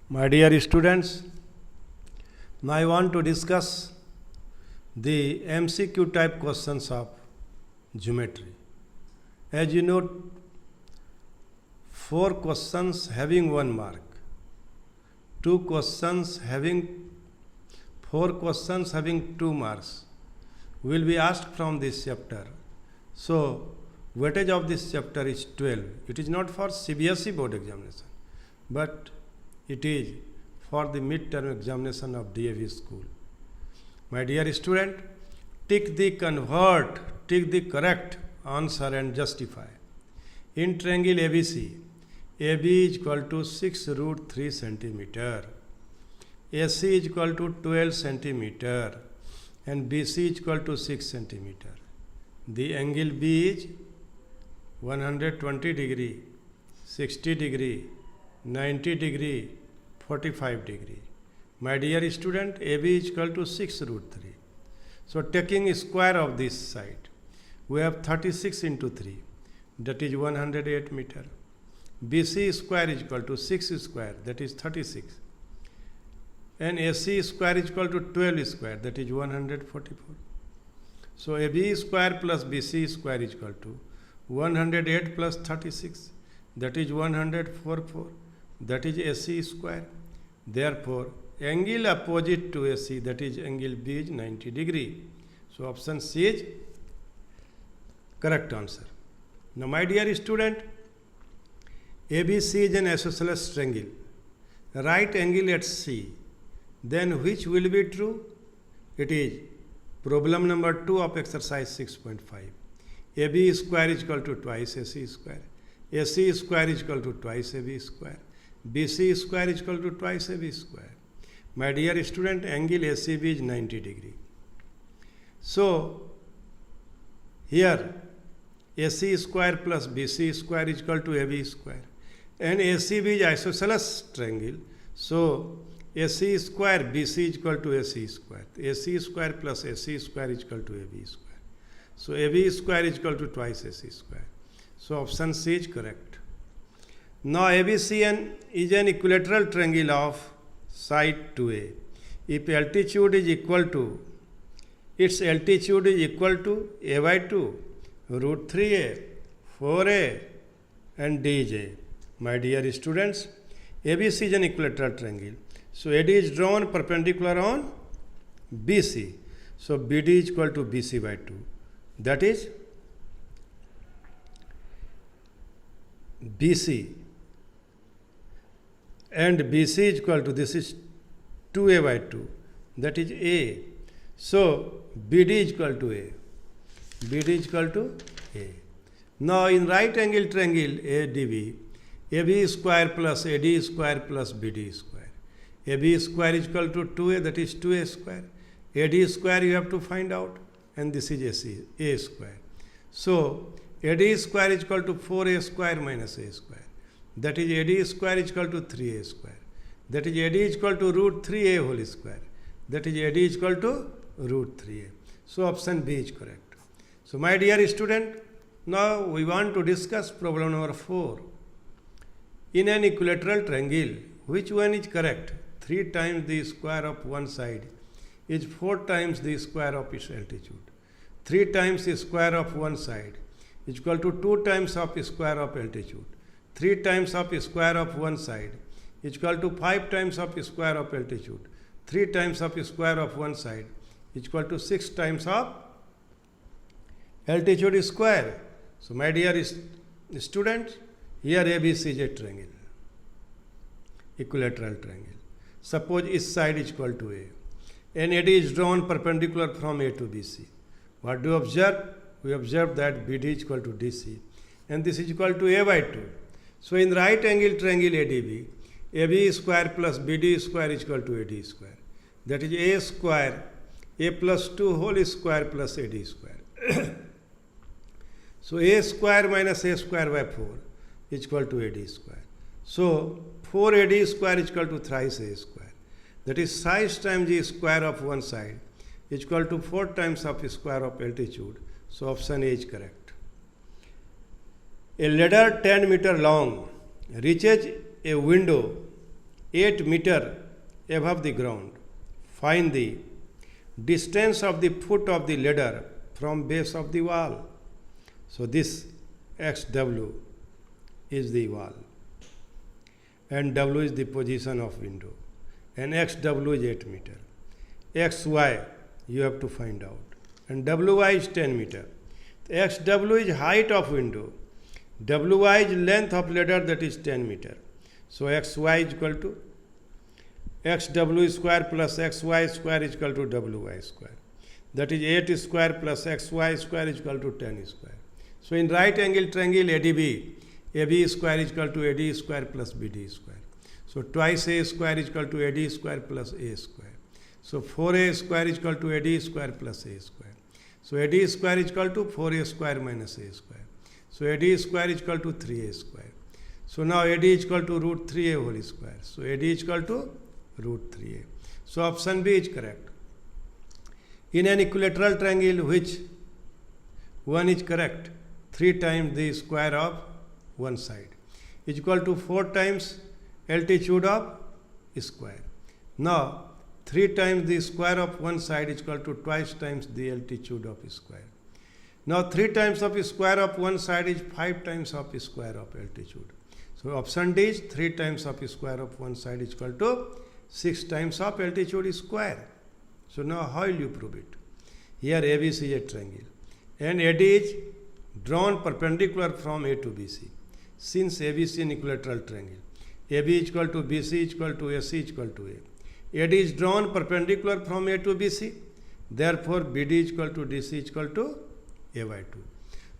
My dear students, now I want to discuss the MCQ type questions of geometry. As you know, 4 questions having 1 mark, 4 questions having 2 marks will be asked from this chapter. So, weightage of this chapter is 12. It is not for CBSE board examination, but it is for the mid-term examination of DAV school. My dear student, tick the correct answer and justify. In triangle ABC, AB is equal to 6 root 3 centimeter, AC is equal to 12 centimeter, and BC is equal to 6 centimeter. The angle B is 120 degree, 60 degree, 90 degree, 45 degree. My dear student, AB is equal to 6 root 3. So taking square of this side, we have 36 into 3, that is 108 meter. BC square is equal to 6 square, that is 36. And AC square is equal to 12 square, that is 144. So AB square plus BC square is equal to 108 plus 36, that is 144. That is AC square. Therefore, angle opposite to AC, that is angle B, is 90 degree. So option C is correct answer. Now my dear student, ABC is an isosceles triangle. Right angle at C. Then which will be true? It is problem number 2 of exercise 6.5. AB square is equal to twice AC square. AC square is equal to twice AB square. BC square is equal to twice AB square. My dear student, angle ACB is 90 degree. So, here AC square plus BC square is equal to AB square. And ACB is isosceles triangle. So, AC square BC is equal to AC square. AC square plus AC square is equal to AB square. So, AB square is equal to twice AC square. So, option C is correct. Now, ABC is an equilateral triangle of side 2A. If altitude is equal to, its altitude is equal to A by 2, root 3A, 4A, and D is A. My dear students, ABC is an equilateral triangle. So, AD is drawn perpendicular on BC. So, BD is equal to BC by 2. That is BC. And BC is equal to, this is 2A by 2, that is A. So, BD is equal to A. BD is equal to A. Now, in right angle triangle ADB, AB square plus AD square plus BD square. AB square is equal to 2A, that is 2A square. AD square you have to find out, and this is AC, A square. So, AD square is equal to 4A square minus A square. That is AD square is equal to 3A square. That is AD is equal to root 3A whole square. That is AD is equal to root 3A. So option B is correct. So my dear student, now we want to discuss problem number 4. In an equilateral triangle, which one is correct? 3 times the square of one side is 4 times the square of its altitude. 3 times the square of one side is equal to 2 times of the square of altitude. 3 times of the square of one side is equal to 5 times of the square of altitude. 3 times of the square of one side is equal to 6 times of altitude square. So my dear students, here ABC is a triangle, equilateral triangle. Suppose each side is equal to A, and AD is drawn perpendicular from A to BC. What do you observe? We observe that BD is equal to DC, and this is equal to A by 2. So in right angle triangle ADB, AB square plus BD square is equal to AD square. That is A square, A plus 2 whole square plus AD square. So A square minus A square by 4 is equal to AD square. So 4 AD square is equal to thrice A square. That is size times the square of one side is equal to 4 times of the square of altitude. So option A is correct. A ladder 10 meter long reaches a window 8 meter above the ground. Find the distance of the foot of the ladder from base of the wall. So this xw is the wall and w is the position of window and xw is 8 meter. xy you have to find out and wy is 10 meter. xw is height of window, wy is length of ladder, that is 10 meter. So xy is equal to xw square plus xy square is equal to wy square. That is 8 square plus xy square is equal to 10 square. So in right angle triangle ADB, AB square is equal to AD square plus BD square. So twice A square is equal to AD square plus A square. So 4A square is equal to AD square plus A square. So AD square is equal to 4A square minus A square. So AD square is equal to 3A square. So now AD is equal to root 3A whole square. So AD is equal to root 3A. So option B is correct. In an equilateral triangle which one is correct, 3 times the square of one side is equal to 4 times altitude of square. Now 3 times the square of one side is equal to twice times the altitude of square. Now 3 times of square of one side is 5 times of square of altitude. So option D is 3 times of square of one side is equal to 6 times of altitude square. So now how will you prove it? Here ABC is a triangle and AD is drawn perpendicular from A to BC. Since ABC is an equilateral triangle, AB is equal to BC is equal to AC is equal to A. AD is drawn perpendicular from A to BC. Therefore, BD is equal to DC is equal to A by 2.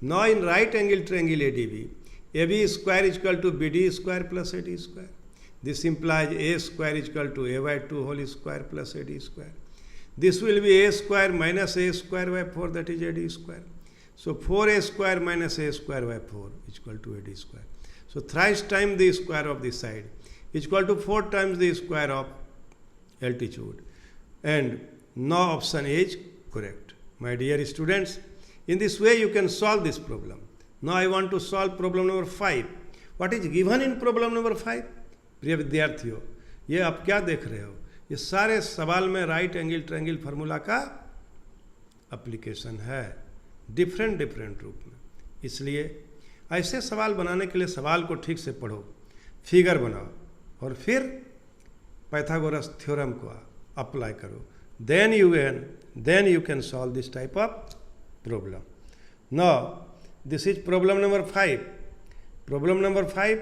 Now in right angle triangle ADB, AB square is equal to BD square plus AD square. This implies A square is equal to A by 2 whole square plus AD square. This will be A square minus A square by 4, that is AD square. So 4A square minus A square by 4 is equal to AD square. So thrice times the square of the side is equal to 4 times the square of altitude. And now option A is correct. My dear students, in this way you can solve this problem. Now I want to solve problem number 5. What is given in problem number 5? प्रिय विद्यार्थियों, ये आप क्या देख रहे हो? ये सारे सवाल में राइट एंगल ट्रायंगल फार्मूला का एप्लीकेशन है डिफरेंट रूप में. इसलिए ऐसे सवाल बनाने के लिए सवाल को ठीक से पढ़ो, फिगर बनाओ और फिर पाइथागोरस थ्योरम को अप्लाई करो. then you can solve this type of problem. Now this is problem number 5. Problem number 5,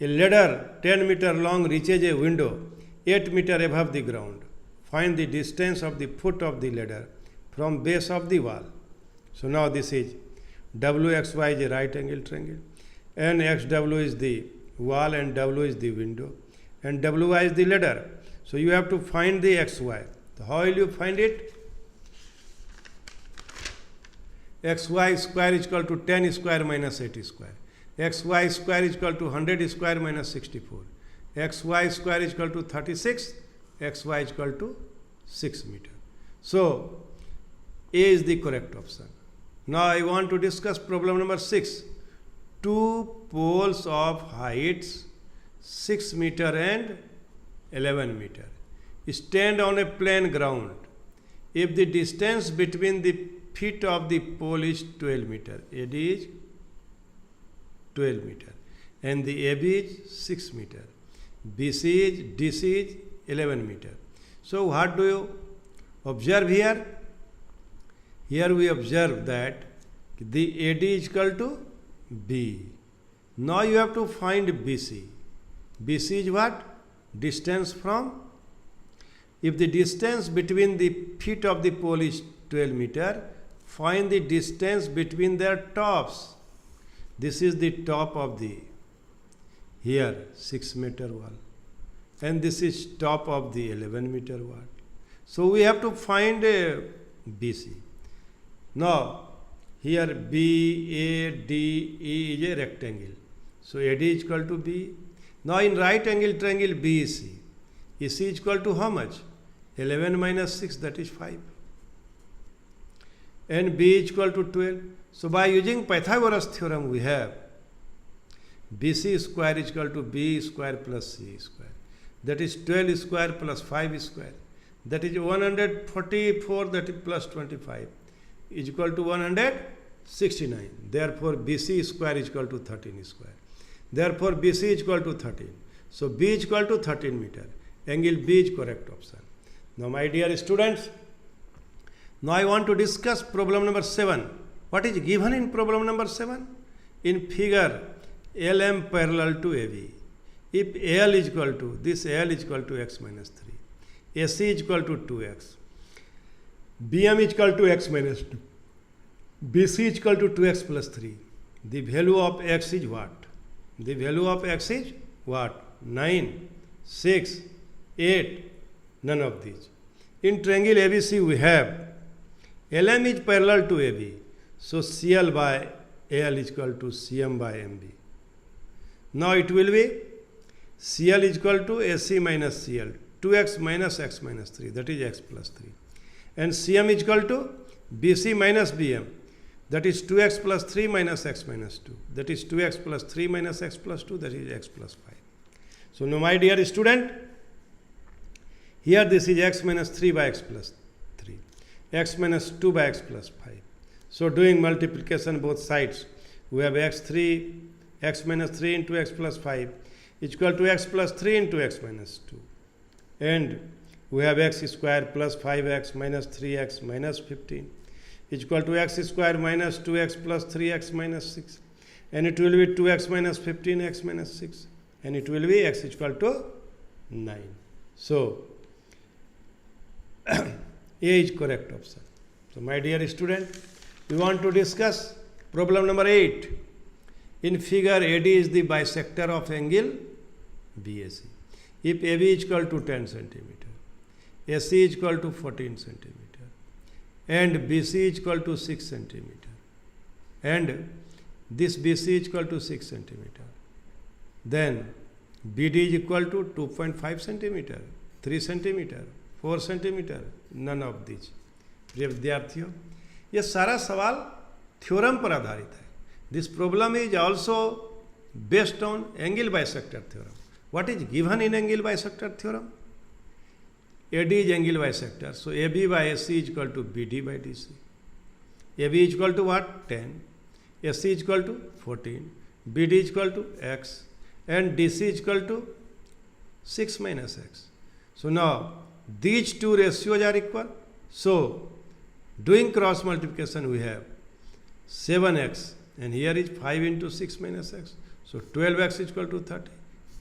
a ladder 10 meter long reaches a window 8 meter above the ground. Find the distance of the foot of the ladder from base of the wall. So now this is WXY is a right angle triangle and XW is the wall and W is the window and WY is the ladder. So you have to find the XY. So how will you find it? XY square is equal to 10 square minus 80 square. XY square is equal to 100 square minus 64. XY square is equal to 36. XY is equal to 6 meter. So A is the correct option. Now I want to discuss problem number 6. Two poles of heights 6 meter and 11 meter stand on a plain ground. If the distance between the feet of the pole is 12 meter, AD is 12 meter and the AB is 6 meter, DC is 11 meter. So what do you observe here? Here we observe that the AD is equal to B. Now you have to find BC. BC is what? Distance from. If the distance between the feet of the pole is 12 meter, find the distance between their tops. This is the top of the here 6 meter wall and this is top of the 11 meter wall. So we have to find BC. Now here BADE is a rectangle. So AD is equal to B. Now in right angle triangle BEC, EC is equal to how much? 11 minus 6, that is 5. And B is equal to 12. So by using Pythagoras theorem we have BC square is equal to B square plus C square. that is 12 square plus 5 square, that is 144, that is plus 25 is equal to 169. Therefore, BC square is equal to 13 square. Therefore, BC is equal to 13. So, B is equal to 13 meter. Angle B is correct option. Now, my dear students, now I want to discuss problem number 7. What is given in problem number 7? In figure, LM parallel to AB. If AL is equal to, this AL is equal to x minus 3, AC is equal to 2x, BM is equal to x minus 2, BC is equal to 2x plus 3. The value of x is what? The value of x is what? 9, 6, 8, none of these. In triangle ABC we have LM is parallel to AB. So CL by AL is equal to CM by MB. Now it will be CL is equal to AC minus CL, 2x minus x minus 3, that is x plus 3. And CM is equal to BC minus BM, that is 2x plus 3 minus x minus 2, that is 2x plus 3 minus x plus 2, that is x plus 5. So now my dear student, here this is x minus 3 by x plus 3, x minus 2 by x plus 5. So doing multiplication both sides, we have x minus 3 into x plus 5 is equal to x plus 3 into x minus 2. And we have x square plus 5x minus 3x minus 15 is equal to x square minus 2x plus 3x minus 6. And it will be 2x minus 15x minus 6. And it will be x is equal to 9. So, A is correct option. So, my dear student, we want to discuss problem number 8. In figure, AD is the bisector of angle BAC. If AB is equal to 10 centimeter, AC is equal to 14 centimeter, and BC is equal to 6 centimeter, and this BC is equal to 6 centimeter, then BD is equal to 2.5 centimeter, 3 centimeter, 4 centimeter, none of these. प्रिय विद्यार्थियों, ये सारा सवाल theorem पर आधारित है. This problem is also based on angle bisector theorem. What is given in angle bisector theorem? AD is angle bisector. So AB by AC is equal to BD by DC. AB is equal to what? 10. AC is equal to 14. BD is equal to X. And DC is equal to 6 minus X. So now these two ratios are equal. So doing cross multiplication we have 7x and here is 5 into 6 minus x. So 12x is equal to 30.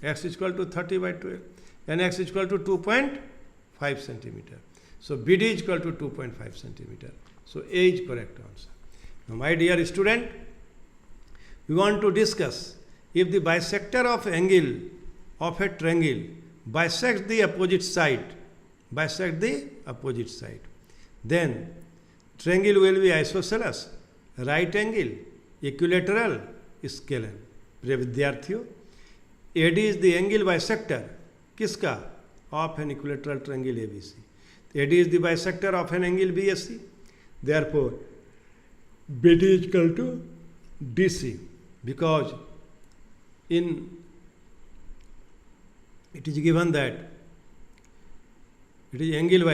X is equal to 30 by 12 and x is equal to 2.5 centimeter. So BD is equal to 2.5 centimeter. So A is correct answer. Now my dear student, we want to discuss if the bisector of angle of a triangle bisects the opposite side, then triangle will be isosceles, right angle, equilateral, scalene. प्रिय विद्यार्थियों, AD is the angle bisector किसका? Of an equilateral triangle ABC. AD is the bisector of an angle BSC. Therefore, BD is equal to DC because in it is given that it is angle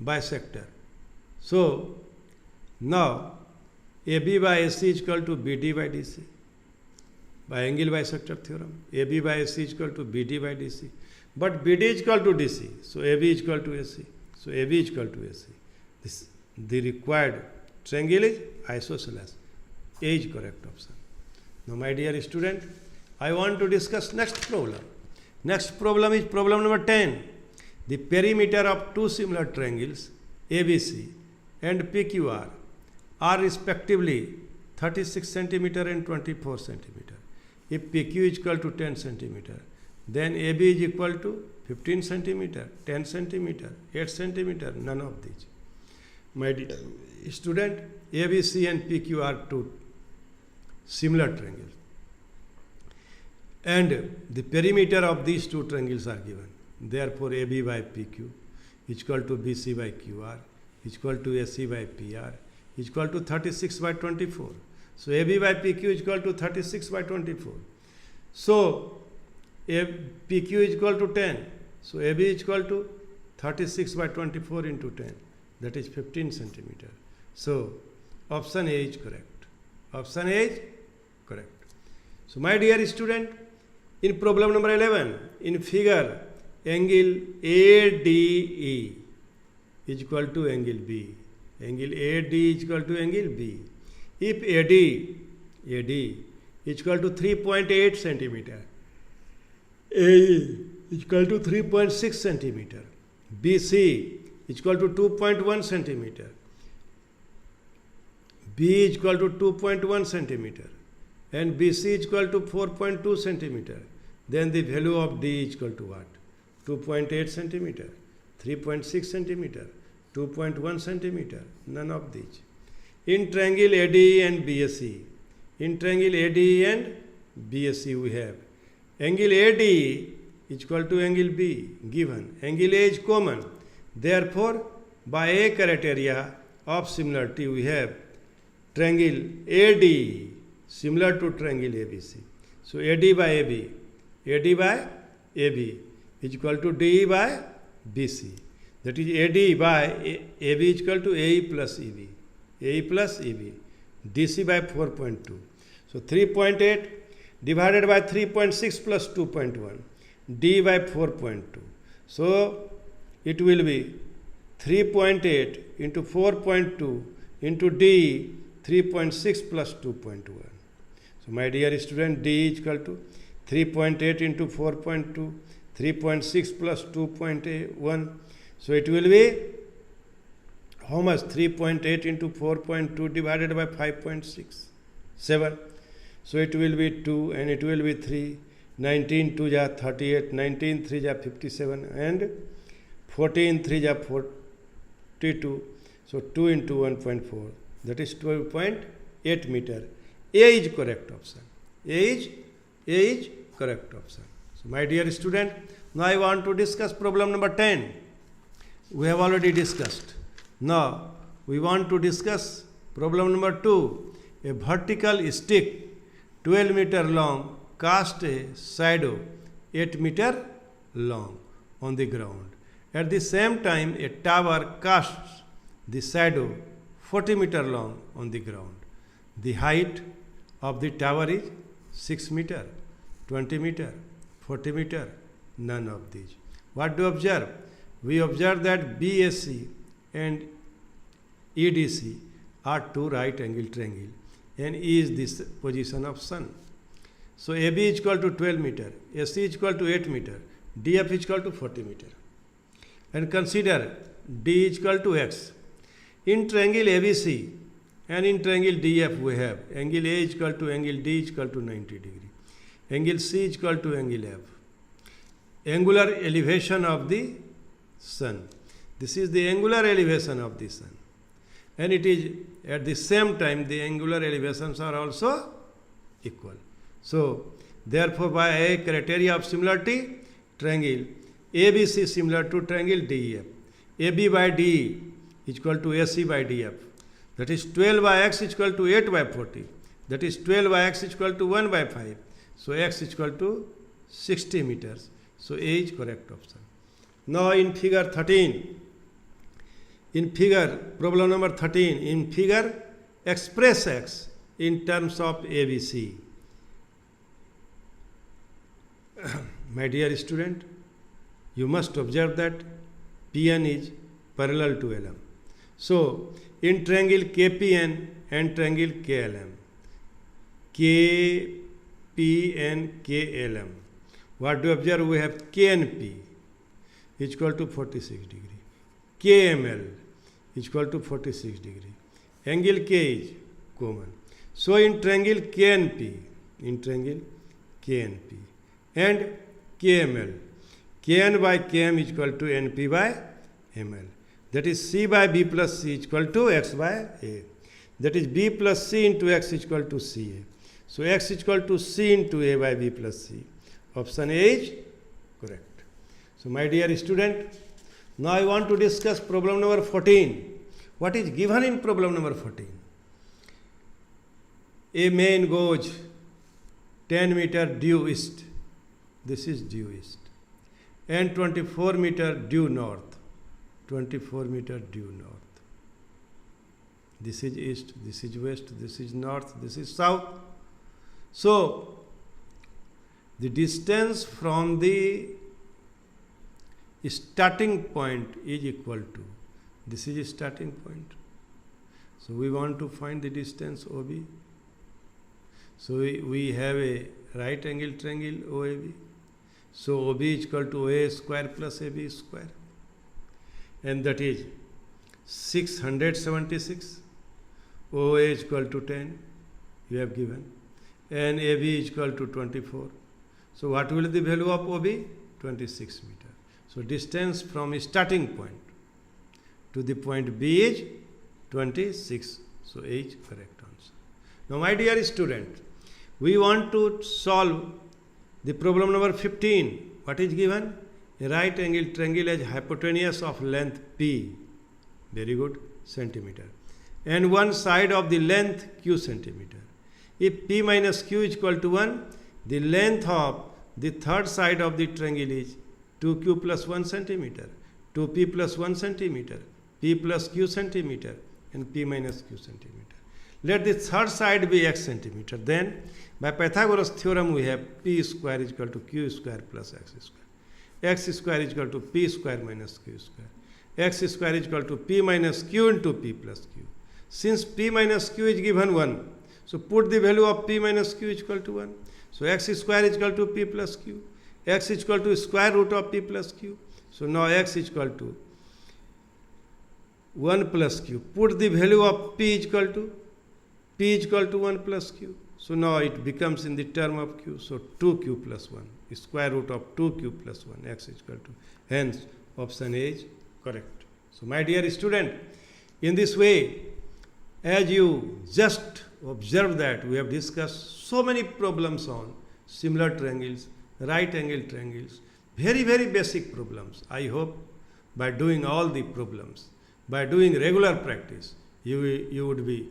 bisector. So now AB by AC is equal to BD by DC. By angle bisector theorem, AB by AC is equal to BD by DC. But BD is equal to DC, so AB is equal to AC. So AB is equal to AC. The required triangle is isosceles. A is correct option. Now my dear student, I want to discuss next problem. Next problem is problem number 10. The perimeter of two similar triangles ABC and PQR are respectively 36 centimeter and 24 centimeter. If PQ is equal to 10 centimeter, then AB is equal to 15 centimeter, 10 centimeter, 8 centimeter, none of these. My dear student, ABC and PQ are two similar triangles. And the perimeter of these two triangles are given. Therefore, AB by PQ is equal to BC by QR is equal to AC by PR is equal to 36 by 24. So AB by PQ is equal to 36 by 24. So PQ is equal to 10. So AB is equal to 36 by 24 into 10. That is 15 centimeter. So option A is correct. Option A is correct. So my dear student, in problem number 11, in figure, angle ADE is equal to angle B. Angle AD is equal to angle B. If AD is equal to 3.8 centimeter, AE is equal to 3.6 centimeter, BC is equal to 2.1 centimeter, B is equal to 2.1 centimeter, and BC is equal to 4.2 centimeter, then the value of D is equal to what? 2.8 centimeter, 3.6 centimeter, 2.1 centimeter, none of these. In triangle ADE and BSE, in triangle ADE and BSE we have angle ADE is equal to angle B given. Angle A is common. Therefore, by A criteria of similarity we have triangle ADE similar to triangle ABC. So AD by AB is equal to DE by BC. That is AD by AB is equal to AE plus EB. AE plus EB. DC by 4.2. So 3.8 divided by 3.6 plus 2.1. D by 4.2. So it will be 3.8 into 4.2 into D 3.6 plus 2.1. So my dear student, D is equal to 3.8 into 4.2, 3.6 plus 2.1. So it will be how much? 3.8 into 4.2 divided by 5.6, 7. So it will be 2 and it will be 3. 19 2 ja 38, 19 3 ja 57 and 14 3 ja 42. So 2 into 1.4, that is 12.8 meter. A is correct option. A is correct option. So my dear student, now I want to discuss problem number 10. We have already discussed. Now we want to discuss problem number 2. A vertical stick 12 meter long cast a shadow 8 meter long on the ground. At the same time, a tower casts the shadow 40 meter long on the ground. The height of the tower is 6 meter, 20 meter, 40 meter, none of these. What do you observe? We observe that BSC and EDC are two right angle triangle and E is this position of sun. So AB is equal to 12 meter, AC is equal to 8 meter, DF is equal to 40 meter. And consider D is equal to X. In triangle ABC and in triangle DF we have angle A is equal to angle D is equal to 90 degree. Angle C is equal to angle F. Angular elevation of the sun. This is the angular elevation of the sun. And it is at the same time the angular elevations are also equal. So therefore by a criteria of similarity, triangle ABC similar to triangle DEF. AB by DE is equal to AC by DF. That is 12 by X is equal to 8 by 40. That is 12 by X is equal to 1 by 5. So X is equal to 60 meters. So A is correct option. Now in figure 13, problem number 13, in figure express X in terms of ABC. My dear student, you must observe that PN is parallel to LM. So in triangle KPN and triangle KLM, KPN, KLM, what do you observe? We have KNP is equal to 46 degree. KML is equal to 46 degree. Angle K is common. So in triangle KNP and KML, Kn by Km is equal to Np by Ml. That is C by B plus C is equal to X by A. That is B plus C into X is equal to CA. So X is equal to C into A by B plus C. Option A is correct. So my dear student, now I want to discuss problem number 14. What is given in problem number 14? A man goes 10 meter due east this is due east. And 24 meter due north. 24 meter due north. This is east, this is west, this is north, this is south. So, the distance from the starting point is equal to, this is a starting point. So, we want to find the distance OB. So, we have a right angle triangle OAB. So, OB is equal to OA square plus AB square. And that is 676. OA is equal to 10. You have given. And AB is equal to 24. So, what will be the value of OB? 26 meter. So, distance from starting point to the point B is 26. So, A is correct answer. Now, my dear student, we want to solve the problem number 15. What is given? A right angle triangle has hypotenuse of length P. Very good. Centimeter. And one side of the length Q centimeter. If P minus Q is equal to 1, the length of the third side of the triangle is 2Q plus 1 centimeter, 2P plus 1 centimeter, P plus Q centimeter, and P minus Q centimeter. Let the third side be x centimeter. Then, by Pythagoras theorem, we have P square is equal to Q square plus x square. X square is equal to P square minus Q square. X square is equal to P minus Q into P plus Q. Since P minus Q is given 1, so put the value of P minus Q is equal to 1. So x square is equal to P plus Q. X is equal to square root of P plus Q. So now x is equal to 1 plus Q. Put the value of P is equal to 1 plus Q. So now it becomes in the term of Q. So 2Q plus 1. Square root of 2Q plus 1. X is equal to. Hence, option A is correct. So my dear student, in this way, as you just observe that we have discussed so many problems on similar triangles, right angle triangles, very, very basic problems. I hope by doing all the problems, by doing regular practice, you would be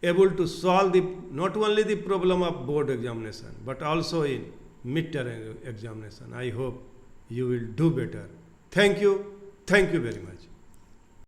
able to solve not only the problem of board examination, but also in midterm examination. I hope you will do better. Thank you very much.